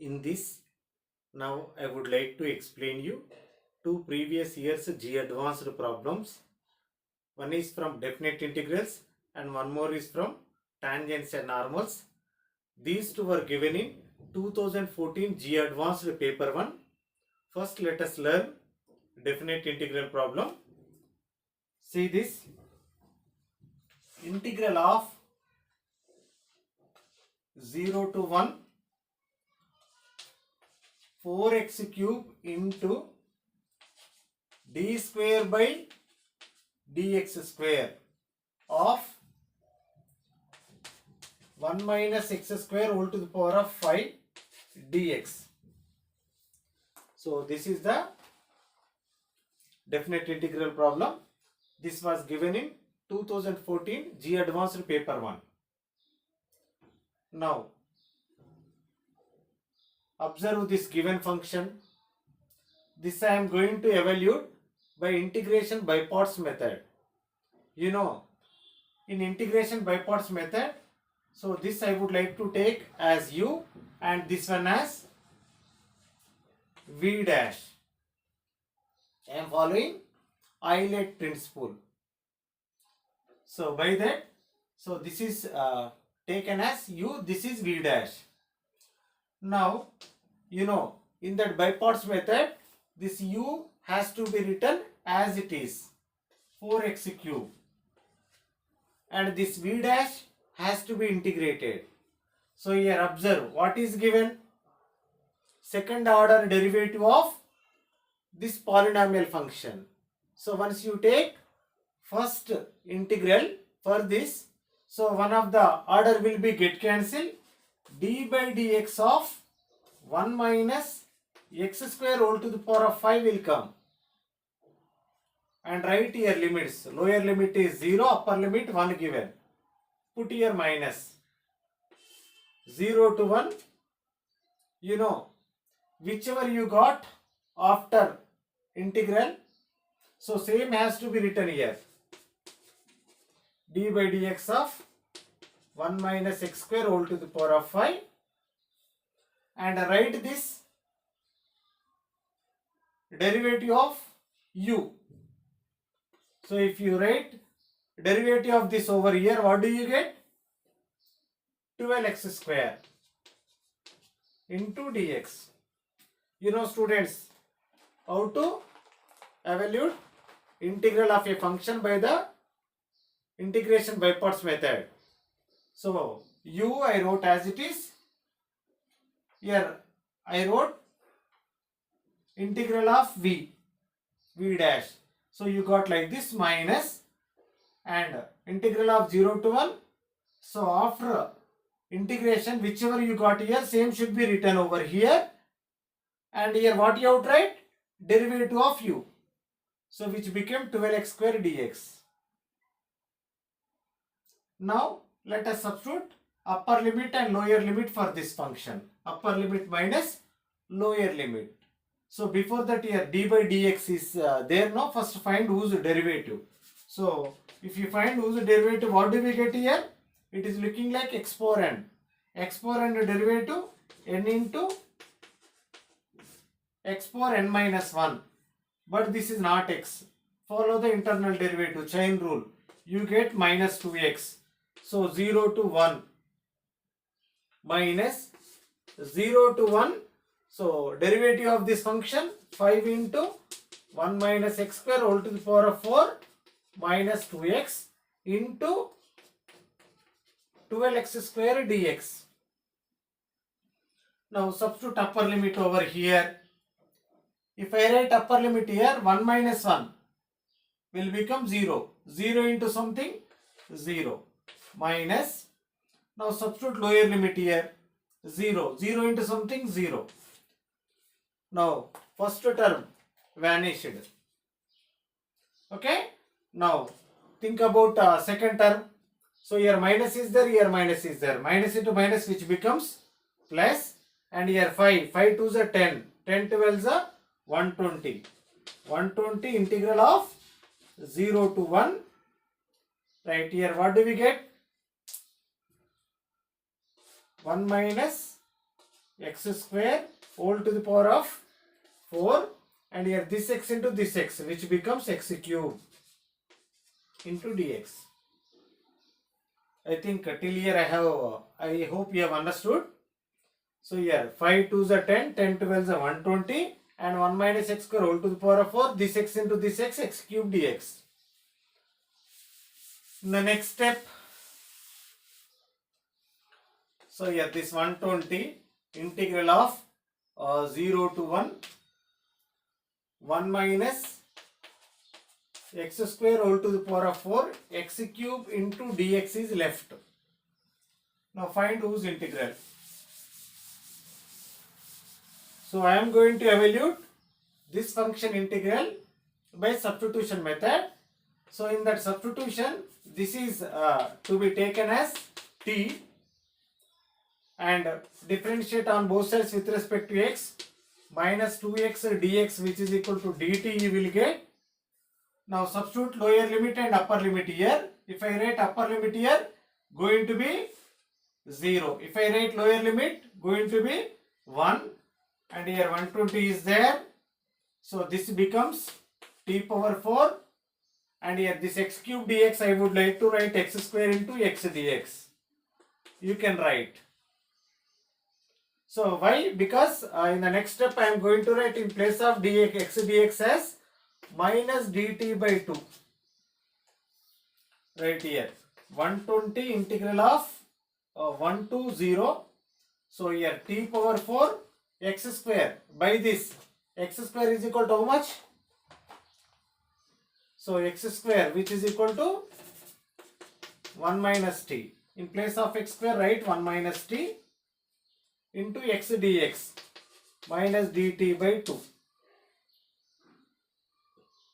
In this, now I would like to explain you two previous years G advanced problems. One is from definite integrals and one more is from tangents and normals. These two were given in 2014 G advanced paper 1. First let us learn definite integral problem. See this, integral of 0 to 1 4x cube into d square by dx square of 1 minus x square whole to the power of 5 dx. So this is the definite integral problem. This was given in 2014 G advanced paper 1. Now observe this given function. This I am going to evaluate by integration by parts method. You know, in integration by parts method, so this I would like to take as u and this one as v dash. I am following Euler principle. So by that, so this is taken as u, this is v dash. Now, you know, in that by parts method, this u has to be written as it is, 4x cube, and this v dash has to be integrated. So here observe what is given, second order derivative of this polynomial function. So once you take first integral for this, so one of the order will be get cancelled, d by dx of 1 minus x square whole to the power of 5 will come. And write here limits. Lower limit is 0, upper limit 1 given. Put here minus 0 to 1. You know, whichever you got after integral, so same has to be written here. d by dx of 1 minus x square whole to the power of 5. And write this derivative of u. So if you write derivative of this over here, what do you get? 12x square into dx. You know students, how to evaluate integral of a function by the integration by parts method. So u I wrote as it is. Here I wrote integral of v dash. So you got like this minus and integral of 0 to 1. So after integration, whichever you got here, same should be written over here. And here what you have to write? Derivative of u. So which became 12x square dx. Now let us substitute upper limit and lower limit for this function. Upper limit minus lower limit. So before that here d by dx is there now. First find whose derivative. So if you find whose derivative, what do we get here? It is looking like x power n. X power n derivative n into x power n minus 1. But this is not x. Follow the internal derivative chain rule. You get minus 2x. So 0 to 1 minus 0 to 1. So derivative of this function 5 into 1 minus x square whole to the power of 4 minus 2x into 12x square dx. Now substitute upper limit over here. If I write upper limit here, 1 minus 1 will become 0. 0 into something 0 minus. Now substitute lower limit here, 0. 0 into something 0. Now first term vanished. Okay. Now think about second term. So here minus is there, here minus is there. Minus into minus which becomes plus. And here 5. 5 2s are 10. 10 12s are 120. 120 integral of 0 to 1. Right here what do we get? 1 minus x square whole to the power of 4, and here this x into this x, which becomes x cube into dx. I think till here I hope you have understood. So here 5 2s are 10, 10 12s are 120, and 1 minus x square whole to the power of 4, this x into this x, x cube dx. In the next step, so here this 120 integral of 0 to 1 minus x square whole to the power of 4, x cube into dx is left. Now find whose integral. So I am going to evaluate this function integral by substitution method. So in that substitution, this is to be taken as t, and differentiate on both sides with respect to x, minus 2x dx, which is equal to dt you will get. Now substitute lower limit and upper limit here. If I write upper limit here, going to be 0. If I write lower limit, going to be 1, and here 120 is there. So this becomes t power 4, and here this x cube dx, I would like to write x square into x dx. You can write. So why? Because in the next step I am going to write in place of dx, x dx as minus dt by 2. Right here 120 integral of 1 to 0. So here t power 4 x square by this. X square is equal to how much? So x square, which is equal to 1 minus t. In place of x square, write 1 minus t into x dx minus dt by 2.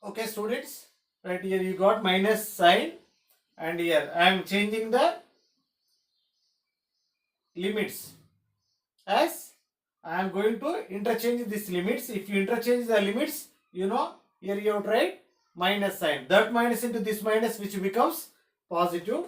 Okay students, right here you got minus sign, and here I am changing the limits as I am going to interchange these limits. If you interchange the limits, you know, here you have to write minus sign. That minus into this minus, which becomes positive.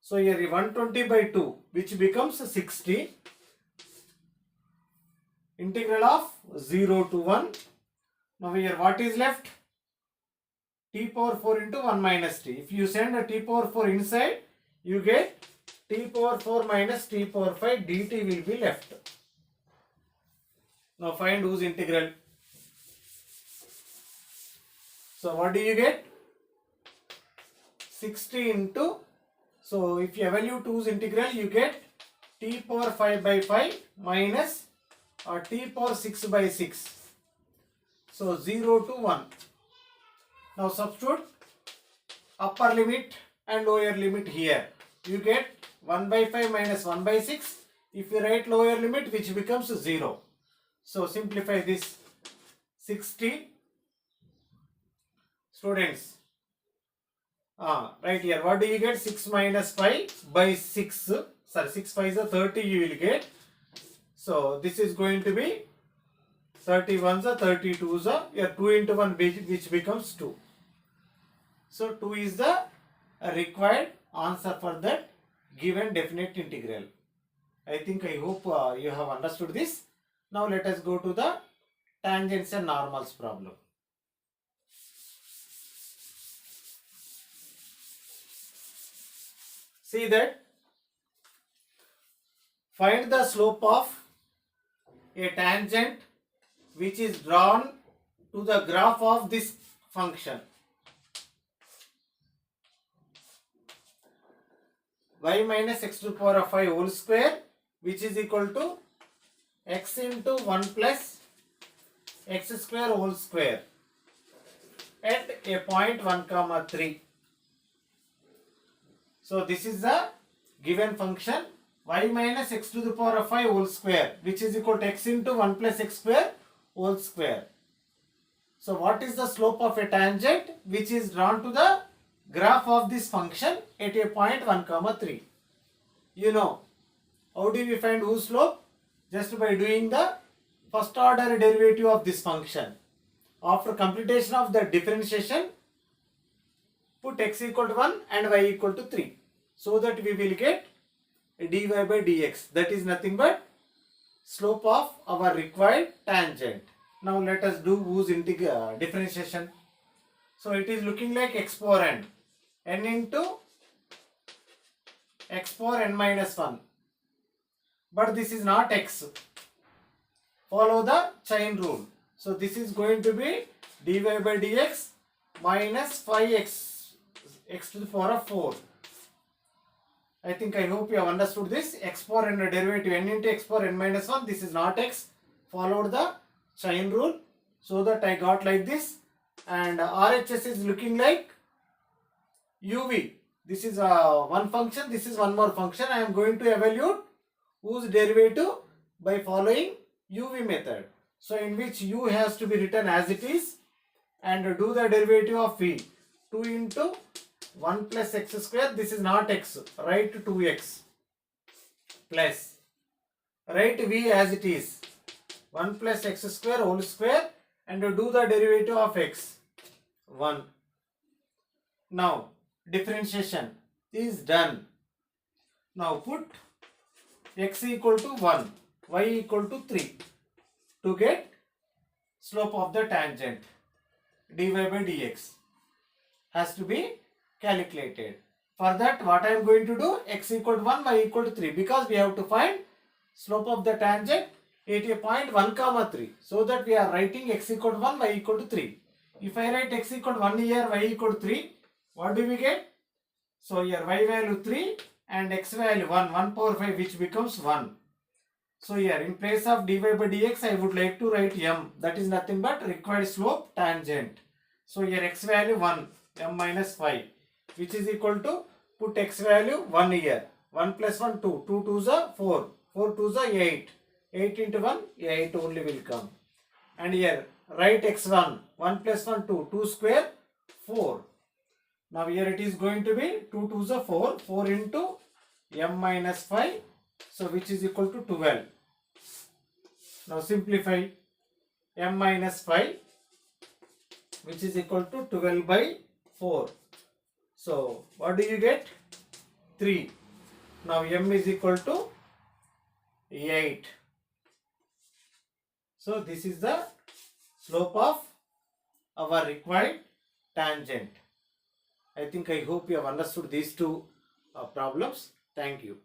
So here 120 by 2, which becomes 60. Integral of 0 to 1. Now here what is left? T power 4 into 1 minus t. If you send a t power 4 inside, you get t power 4 minus t power 5 dt will be left. Now find whose integral. So what do you get? 60 into, so if you evaluate whose integral, you get t power 5 by 5 minus t power 6 by 6. So 0 to 1. Now substitute upper limit and lower limit here. You get 1 by 5 minus 1 by 6. If you write lower limit, which becomes 0. So simplify this. 60. Students, right here, what do you get? 6 minus 5 by 6. Sorry, 6 5 is 30 you will get. So this is going to be 31s are 32s are, yeah, 2 into 1, which becomes 2. So 2 is the required answer for that given definite integral. I hope you have understood this. Now let us go to the tangents and normals problem. See that, find the slope of a tangent which is drawn to the graph of this function. Y minus x to the power of 5 whole square, which is equal to x into 1 plus x square whole square at a point 1 comma 3. So this is the given function y minus x to the power of 5 whole square, which is equal to x into 1 plus x square whole square. So what is the slope of a tangent which is drawn to the graph of this function at a point 1 comma 3? You know, how do we find whose slope? Just by doing the first order derivative of this function. After completion of the differentiation, put x equal to 1 and y equal to 3. So that we will get dy by dx. That is nothing but slope of our required tangent. Now let us do whose differentiation. So it is looking like x power n into x power n minus 1. But this is not x. Follow the chain rule. So this is going to be dy by dx minus 5x x to the power of 4. I hope you have understood this. X power n derivative n into x power n minus 1. This is not x. Followed the chain rule. So that I got like this. And RHS is looking like uv. This is one function. This is one more function. I am going to evaluate whose derivative by following uv method. So in which u has to be written as it is and do the derivative of v. 2 into 1 plus x square. This is not x. Write 2x plus. Write v as it is. 1 plus x square whole square and do the derivative of x. 1. Now differentiation is done. Now put x equal to 1, y equal to 3 to get slope of the tangent. Dy by dx has to be calculated. For that, what I am going to do, x equal to 1, y equal to 3, because we have to find slope of the tangent at a point 1 comma 3. So that we are writing x equal to 1, y equal to 3. If I write x equal to 1 here, y equal to 3, what do we get? So here y value 3 and x value 1 power 5, which becomes 1. So here in place of dy by dx, I would like to write m. That is nothing but required slope tangent. So here x value 1, m minus 5, which is equal to, put x value 1 here. 1 plus 1, 2. 2 2 is 4. 4 2 is 8. 8 into 1, 8 only will come. And here write x1. 1 plus 1, 2. 2 square, 4. Now here it is going to be 2 2 is 4. 4 into m minus 5. So which is equal to 12. Now simplify. M minus 5, which is equal to 12 by 4. So what do you get? 3. Now m is equal to 8. So this is the slope of our required tangent. I hope you have understood these two problems. Thank you.